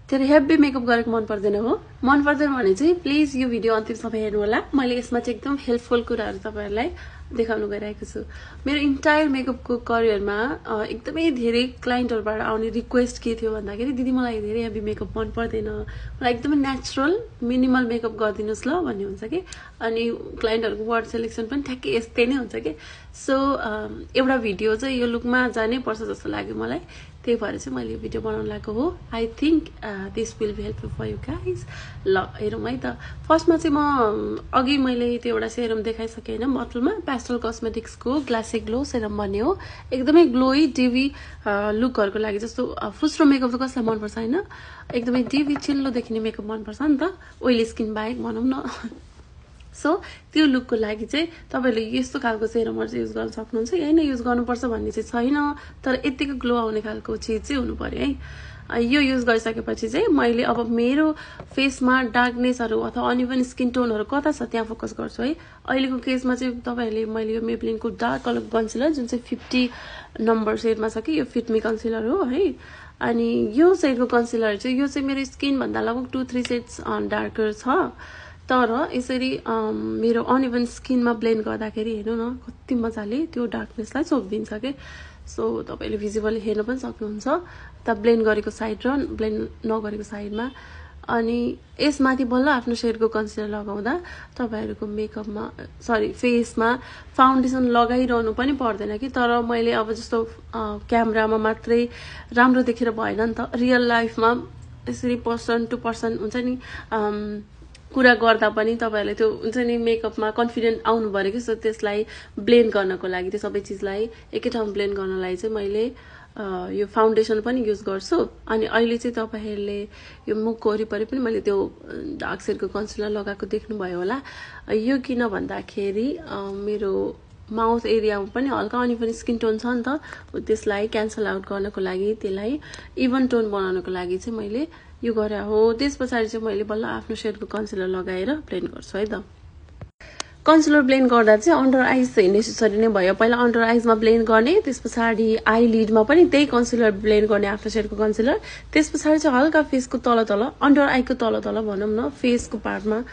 तेरो heavy makeup गरेको मन पर्दैन हो? मन पर्दैन भने चाहिँ प्लिज यो भिडियो अन्तिमसम्म हेर्नु होला। मैले यसमा चाहिँ एकदम हेल्पफुल कुराहरू तपाईहरुलाई देखाउन गइरहेको छु। मेरो इन्टायर मेकअपको करियरमा एकदमै धेरै क्लाइन्टहरुबाट आउने रिक्वेस्ट के थियो भन्दाखेरि दिदी मलाई धेरै हेभी मेकअप मन पर्दैन, मलाई एकदमै नेचुरल मिनिमल मेकअप गरिदिनुस् ल भन्ने हुन्छ के। अनि क्लाइन्टहरुको वर्ड सिलेक्सन पनि ठ्याक्कै यस्तै नै हुन्छ के। सो एउटा भिडियो चाहिँ यो लुकमा जानै पर्छ जस्तो लाग्यो मलाई, त्यही भएर चाहिँ मैले यो भिडियो बनाउन लागेको हो। I think this will be helpful for you guys. ल हेरौँ है त। फर्स्टमा चाहिँ म अघि मैले त्यो एउटा सेरम देखाइसकेँ हैन, बोतलमा पेस्टल कस्मेटिक्सको ग्लासी ग्लो सेरम भन्ने हो। एकदमै ग्लोई डिवी लुकहरुको लागि, जस्तो फुस्रो मेकअप त कसलाई मन पर्छ हैन, एकदमै डिवी चिल्लो देखिने मेकअप मन पर्छ नि त, ओइली स्किन बाहेक भनौं न। सो त्यो लुकको लागि चाहिँ तपाईले यस्तो खालको सेरमहरु चाहिँ युज गर्न सक्नुहुन्छ। यही नै युज गर्नुपर्छ भन्ने चाहिँ छैन, तर यतिको ग्लो आउने खालको चीज चाहिँ हुनु पर्यो है। यो युज गरिसकेपछि चाहिँ मैले अब मेरो फेसमा डार्कनेसहरु अथवा अनइभन स्किन टोनहरु कता छ त्यहाँ फोकस गर्छु है। अहिलेको केसमा चाहिँ तपाईहरुले मैले यो मेबलिनको डार्क कलर कन्सिलर जुन चाहिँ 50 नम्बर शेडमा छ कि, यो फिट मी कन्सिलर हो है। अनि यो शेडको कन्सिलर चाहिँ यो चाहिँ मेरो स्किन भन्दा लगभग 2-3 शेड्स डार्कर छ, तर यसरी मेरो अनइभन स्किनमा ब्लेन्ड गर्दाखेरि हेर्नु न कति मजाले त्यो डार्कनेसलाई सोकिदिन्छ के। सो तपाईले भिजिबली हेर्न पनि सक्नुहुन्छ त ब्लेन्ड गरेको साइड र ब्लेन्ड नगरेको साइडमा। अनि यसमाथि बल्ल आफ्नो शेडको कन्सिलर लगाउँदा तपाईहरुको मेकअपमा फेसमा फाउन्डेसन लगाइरहनु पनि पर्दैन कि। तर मैले अब जस्तो क्यामेरामा मात्रै राम्रो देखेर भएन नि त, रियल लाइफमा यसरी पर्सन टु पर्सन हुन्छ नि कुरा गर्दा पनि तपाईहरुले त्यो हुन्छ नि मेकअपमा कन्फिडेन्ट आउनु पर्यो कि। सो त्यसलाई ब्लेन्ड गर्नको लागि, त्यो सबै चीजलाई एकै ठाउँमा ब्लेन्ड गर्नलाई चाहिँ मैले यो फाउन्डेसन पनि युज गर्छु। अनि अहिले चाहिँ तपाईहरुले यो मुखको वरिपरि पनि मैले त्यो डार्क शेडको कन्सिलर लगाएको देख्नुभयो होला। यो किन भन्दाखेरि मेरो माउथ एरियामा पनि हल्का अनइभन स्किन टोन छ नि त, त्यसलाई क्यान्सल आउट गर्नको लागि, त्यसलाई इभन टोन बनाउनको लागि चाहिँ मैले यो गरे हो। त्यसपछि चाहिँ मैले बल्ल आफ्नो शेडको कन्सिलर लगाएर ब्लेन्ड गर्छु है त। कन्सिलर ब्लेन्ड गर्दा चाहिँ अन्डर आइज चाहिँ नेसेसरी नै भयो। पहिला अन्डर आइजमा ब्लेन्ड गर्ने, त्यसपछि आई लिडमा पनि त्यही कन्सिलर ब्लेन्ड गर्ने आफ्नो शेडको कन्सिलर। त्यसपछि चाहिँ हल्का फेसको तल तल, अन्डर आईको तल तल भनौं न, फेसको पार्टमा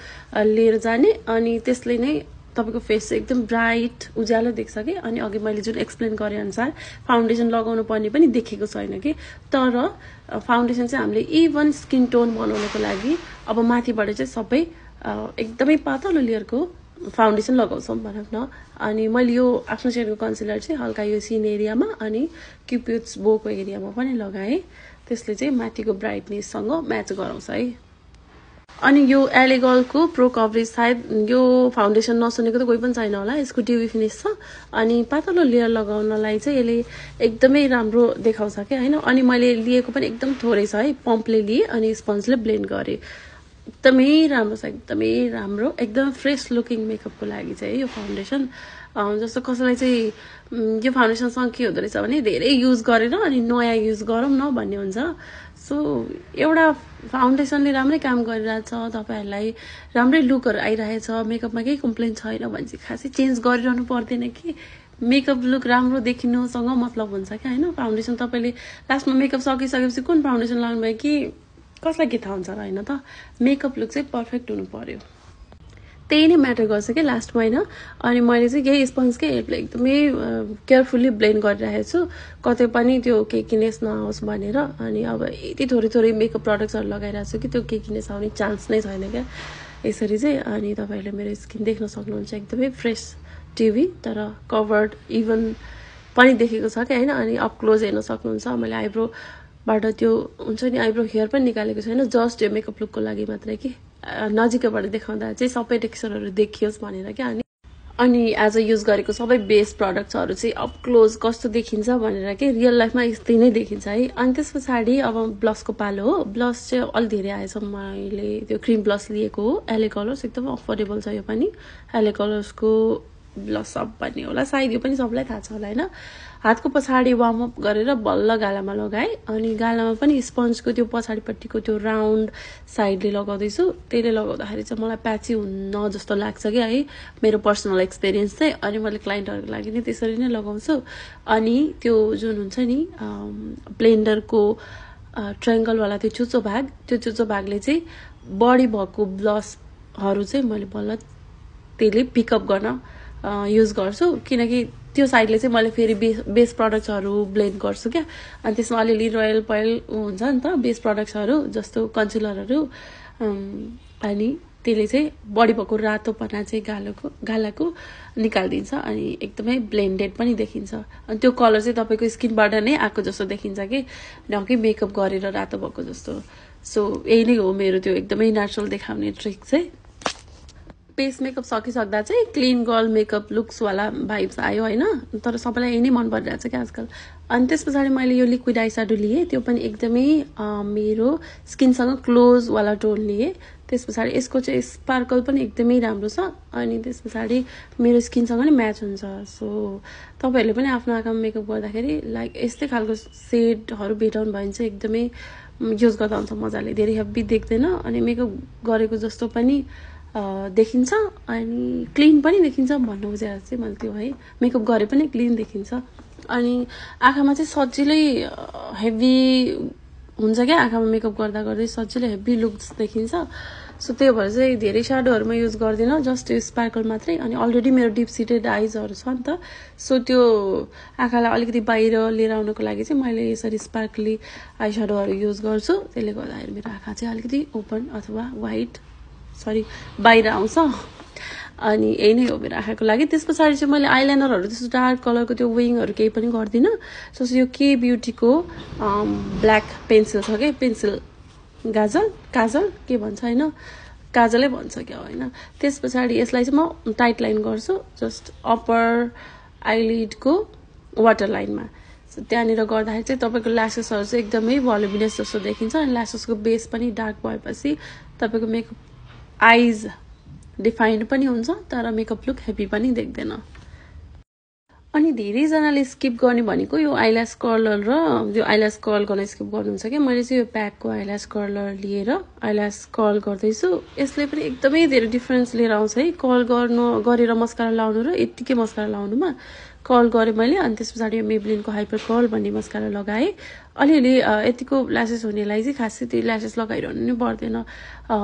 लिएर जाने। अनि त्यसले नै तपाईको फेस चाहिँ एकदम ब्राइट उज्यालो देख्छ कि। अनि अघि मैले जुन एक्सप्लेन गरे अनुसार फाउन्डेसन लगाउनु पर्ने पनि देखेको छैन कि, तर फाउन्डेसन चाहिँ हामीले इभन स्किन टोन बनाउनको लागि अब माथिबाट चाहिँ सबै एकदमै पातलो लेयरको फाउन्डेसन लगाउँछौं भनौं न। अनि मैले यो आफ्नो शेडको कन्सिलर चाहिँ हल्का यो सिन एरियामा अनि क्युपिड्स बोको एरियामा पनि लगाए। त्यसले चाहिँ माथिको ब्राइटनेससँग म्याच गराउँछ है। अनि यो एलेगलको प्रो कभरेज, सायद यो फाउन्डेसन नसुनेको त कोही पनि छैन होला, यसको ड्युवी फिनिश छ। अनि पातलो लेयर लगाउनलाई चाहिँ यसले एकदमै राम्रो देखाउँछ के हैन। अनि मैले लिएको पनि एकदम थोरै छ है, पम्पले लिए अनि स्पन्जले ब्लेन्ड गरे। एकदमै राम्रो छ, एकदमै राम्रो, एकदम फ्रेश लुकिङ मेकअपको लागि चाहिँ यो फाउन्डेसन। जस्तो कसैलाई चाहिँ यो फाउन्डेसनसँग के हुँदो रहेछ भने धेरै युज गरेर अनि नयाँ युज गरौँ न भन्ने हुन्छ। सो एउटा फाउन्डेसनले राम्रै काम गरिरहेछ, तपाईहरुलाई राम्रै लुकहरु आइरहेछ, मेकअपमा केही कम्प्लेन छैन भने चाहिँ खासै चेन्ज गरिरहनु पर्दैन कि। मेकअप लुक राम्रो देखिनुसँग मतलब हुन्छ के हैन। फाउन्डेसन तपाईले लास्टमा मेकअप सकिसकेपछि कुन फाउन्डेसन लाउनु भयो कि कसलाई के थाहा हुन्छ र हैन त। मेकअप लुक चाहिँ पर्फेक्ट हुनु पर्यो, त्यही नै म्याटर गर्छ के लास्टमा हैन। अनि मैले चाहिँ यही स्पन्जकै हेल्पले एकदमै केयरफुली ब्लेन्ड गरिरहेको छु, कतै पनि त्यो केकीनेस नआओस् भनेर। अनि अब यति थोरै थोरै मेकअप प्रडक्ट्सहरु लगाइरहेको छु कि त्यो केकीनेस आउने चान्स नै छैन क्या यसरी चाहिँ। अनि तपाईहरुले मेरो स्किन देख्न सक्नुहुन्छ, एकदमै फ्रेश टिभी, तर कभर्ड इभन पनि देखेको छ के हैन। अनि अप क्लोज हेर्न सक्नुहुन्छ, मैले आइब्रोबाट त्यो हुन्छ नि आइब्रो हेयर पनि निकालेको छैन, जस्ट यो मेकअप लुकको लागि मात्रै कि, नजिकैबाट देखाउँदा चाहिँ सबै टेक्सचरहरु देखियोस् भनेर क्या। अनि आज युज गरेको सबै बेस प्रडक्ट्सहरु चाहिँ अप क्लोज कस्तो देखिन्छ भनेर के रियल लाइफमा यस्तै नै देखिन्छ है। अनि त्यसपछि अब ब्लसको पालो हो। ब्लस चाहिँ अलि धेरै आएछ, मैले त्यो क्रीम ब्लस लिएको हो, एले कलर्स, एकदम अफोर्डेबल छ यो पनि। एले कलर्सको ब्लस अप भन्ने होला सायद, यो पनि सबलाई थाहा छ होला हैन। हातको पछाडी वार्म अप गरेर बल्ल गालामा लगाए। अनि गालामा पनि स्पन्जको त्यो पछाडीपट्टिको त्यो राउन्ड साइडले लगाउँदैछु। त्यसले लगाउँदाखेरि चाहिँ मलाई प्याची हुन्न जस्तो लाग्छ कि है, मेरो पर्सनल एक्सपिरियन्स चाहिँ। अनि मैले क्लाइन्टहरुको लागि नि त्यसरी नै लगाउँछु। अनि त्यो जुन हुन्छ नि ब्लेन्डरको ट्रायङ्गलवाला त्यो चुच्चो भागले चाहिँ बढी भएको ब्लसहरू चाहिँ मैले बल्ल त्यसले पिकअप गर्न युज गर्छु किनकि त्यो साइडले चाहिँ मैले फेरि बेस प्रडक्ट्सहरू ब्लेन्ड गर्छु क्या अनि त्यसमा अलिअलि रोयल पोयल हुन्छ नि त बेस प्रडक्ट्सहरू जस्तो कन्सिलरहरू अनि त्यसले चाहिँ बढी भएको रातोपना चाहिँ गालाको निकालिदिन्छ अनि एकदमै ब्लेन्डेड पनि देखिन्छ अनि त्यो कलर चाहिँ तपाईँको स्किनबाट नै आएको जस्तो देखिन्छ कि न कि मेकअप गरेर रातो भएको जस्तो सो यही नै हो मेरो त्यो एकदमै नेचुरल देखाउने ट्रिक चाहिँ बेस मेकअप सकिसक्दा चाहिँ क्लिन गर्ल मेकअप लुक्सवाला भाइब्स आयो होइन तर सबैलाई यही नै मन परिरहेको छ क्या आजकल अनि त्यस पछाडि मैले यो लिक्विड आई स्याडो लिएँ त्यो पनि एकदमै मेरो स्किनसँग क्लोजवाला टोन लिएँ त्यस पछाडि यसको चाहिँ स्पार्कल पनि एकदमै राम्रो छ अनि त्यस पछाडि मेरो स्किनसँग नै म्याच हुन्छ सो तपाईँहरूले पनि आफ्नो आँखामा मेकअप गर्दाखेरि लाइक यस्तै खालको सेडहरू भेटाउनु भयो भने चाहिँ एकदमै युज गर्दा हुन्छ मजाले धेरै हेभी देख्दैन अनि मेकअप गरेको जस्तो पनि देखिन्छ अनि क्लिन पनि देखिन्छ भन्नु बुझेर चाहिँ मैले त्यो है मेकअप गरे पनि क्लिन देखिन्छ अनि आँखामा चाहिँ सजिलै हेभी हुन्छ क्या आँखामा मेकअप गर्दा गर्दै सजिलै हेभी लुक्स देखिन्छ सो त्यो भएर चाहिँ धेरै स्याडोहरूमा युज गर्दिनँ जस्ट यो स्पार्कल मात्रै अनि अलरेडी मेरो डिप सिटेड आइजहरू छ नि त सो त्यो आँखालाई अलिकति बाहिर लिएर आउनको लागि चाहिँ मैले यसरी स्पार्कली आई स्याडोहरू युज गर्छु त्यसले गर्दाखेरि मेरो आँखा चाहिँ अलिकति ओपन अथवा वाइट बाहिर आउँछ अनि यही नै हो मेरो आँखाको लागि त्यस पछाडि चाहिँ मैले आइलाइनरहरू त्यस्तो डार्क कलरको त्यो विङहरू केही पनि गर्दिनँ जस्तो यो के ब्युटीको ब्ल्याक पेन्सिल छ क्या पेन्सिल काजल के भन्छ होइन काजलै भन्छ क्या होइन त्यस पछाडि यसलाई चाहिँ म टाइट लाइन गर्छु जस्ट अप्पर आइलिडको वाटर लाइनमा त्यहाँनिर गर्दाखेरि चाहिँ तपाईँको ल्यासेसहरू चाहिँ एकदमै भोल्युमिनस जस्तो देखिन्छ अनि ल्यासेसको बेस पनि डार्क भएपछि तपाईँको मेकअप आइज डिफाइन्ड पनि हुन्छ तर मेकअप लुक हेभी पनि देख्दैन अनि धेरैजनाले स्किप गर्ने भनेको यो आइल्यास कर्लर र यो आइल्यास कर्ल गर्न स्किप गर्नुहुन्छ क्या मैले चाहिँ यो प्याकको आइल्यास कर्लर लिएर आइल्यास कर्ल गर्दैछु यसले पनि एकदमै धेरै डिफरेन्स लिएर आउँछ है कर्ल गरेर मस्कारा लाउनु र यत्तिकै मस्कारा लाउनुमा कर्ल गरेँ मैले अनि त्यस पछाडि यो मेबलिनको हाइपर कर्ल भन्ने मस्कारा लगाएँ अलिअलि यतिको ल्यासेस हुनेलाई चाहिँ खासै त्यो ल्यासेस लगाइरहनु नै पर्दैन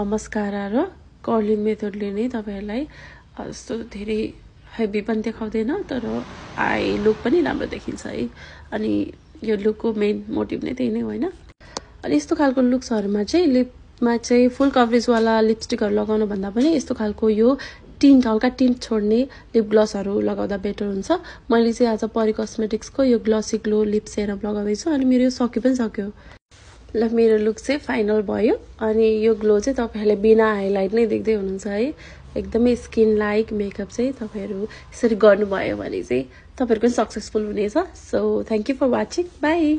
मस्कारा र कर्लिङ मेथडले नै तपाईँहरूलाई जस्तो धेरै हेभी पनि देखाउँदैन तर आई लुक पनि राम्रो देखिन्छ है अनि यो लुकको मेन मोटिभ नै त्यही नै होइन अनि यस्तो खालको लुक्सहरूमा चाहिँ लिपमा चाहिँ फुल कभरेजवाला लिपस्टिकहरू लगाउनु भन्दा पनि यस्तो खालको यो टिन्ट हल्का टिन्ट छोड्ने लिप ग्लसहरू लगाउँदा बेटर हुन्छ मैले चाहिँ आज परी कस्मेटिक्सको यो ग्लसी ग्लो लिप सेरम लगाउँदैछु अनि मेरो यो सकि पनि सक्यो ल मेरो लुक चाहिँ फाइनल भयो अनि यो ग्लो चाहिँ तपाईँहरूले बिना हाइलाइट नै देख्दै हुनुहुन्छ है एकदमै स्किन लाइक मेकअप चाहिँ तपाईँहरू यसरी गर्नुभयो भने चाहिँ तपाईँहरूको पनि सक्सेसफुल हुनेछ so thank you for watching by